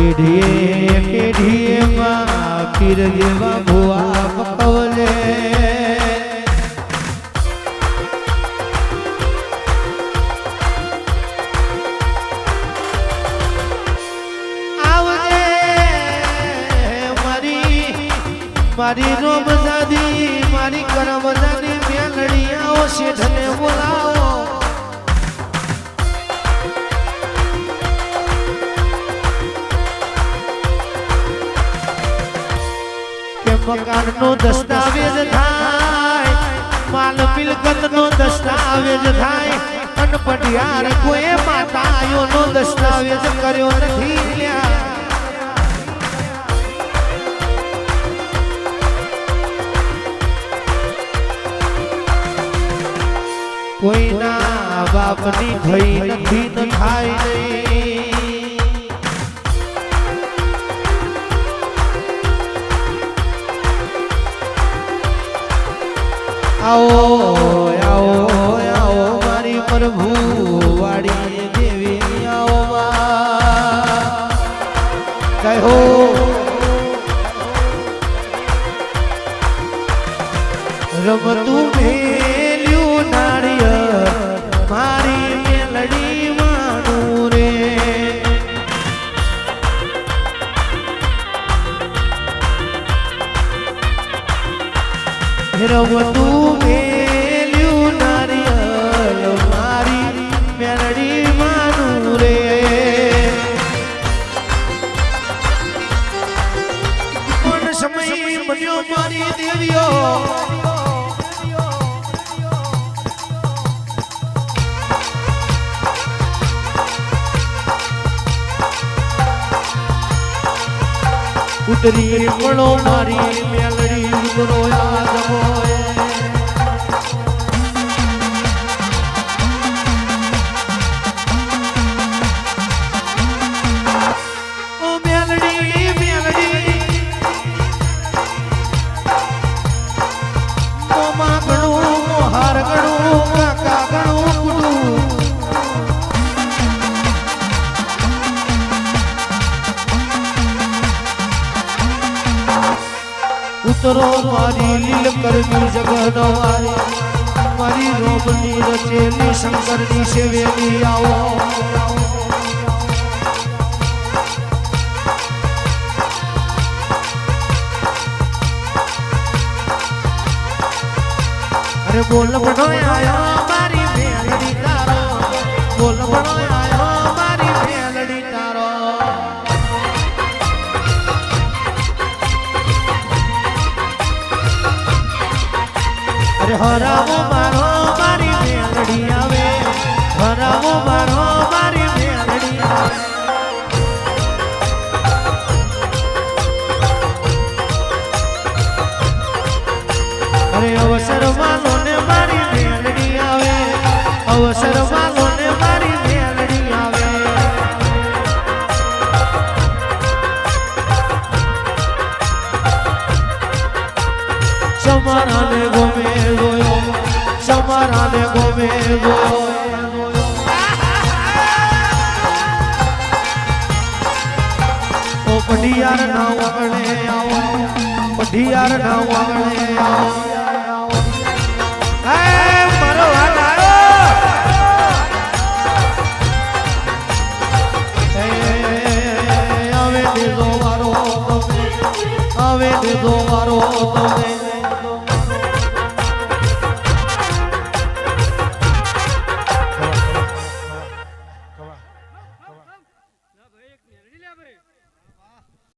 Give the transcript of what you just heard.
કેઢીએ માં પીર જેવા ભુવા પકવલે મારી રોમ દાદી મારી કરમ દાદી મેલડીયાઓ શેઠને બોલાવો કે મકાનનો દસ્તાવેજ થાય માલ મિલકતનો દસ્તાવેજ થાય અને પટિયાર કોઈ માતાઓનો દસ્તાવેજ કર્યો નથી લ્યા કોઈના બાપની થઈ નથી ન થાય નહીં આવો આવો આવો મારી પ્રભુ વાડી દેવી આવો કહો રમતું મેલ્યું નાળિયેર મારી મેલડી માનું રે રમતું મેલ્યું નાળિયેર મારી મેલડી માનું રે કોણ સમય બન્યો મારી દેવીઓ ઉતરી પડો મારી મેલડી ઉતરો યાદ હોય ઓ મેલડી મેલડી મોમાં ગણું મોહાર ગણું કાકા ગણું કુડું ઉતરો મારી લીલ કરવી જગનો મારી રોમની રચેલી શંકરની સેવેલી આવો અરે બોલ બનો આયો મારી મેલડી તારો બોલ બનો આયો મારી મેલડી તારો અરે હરાવો મારો મારી મેલડી આવે હરાવો મારો મારી મેલડી આવે અરે અવસર માનો ને મારી મેલડી આવે અવસર માનો ને મારી મેલડી આવે સમારાને ગમે ગયો સમારાને ગમે ગયો ઓ પઢિયાર ના વાગણે આવો પઢિયાર ના વાગણે આવો હે મારો હાથ આવ્યો આવે દેજો મારો તમે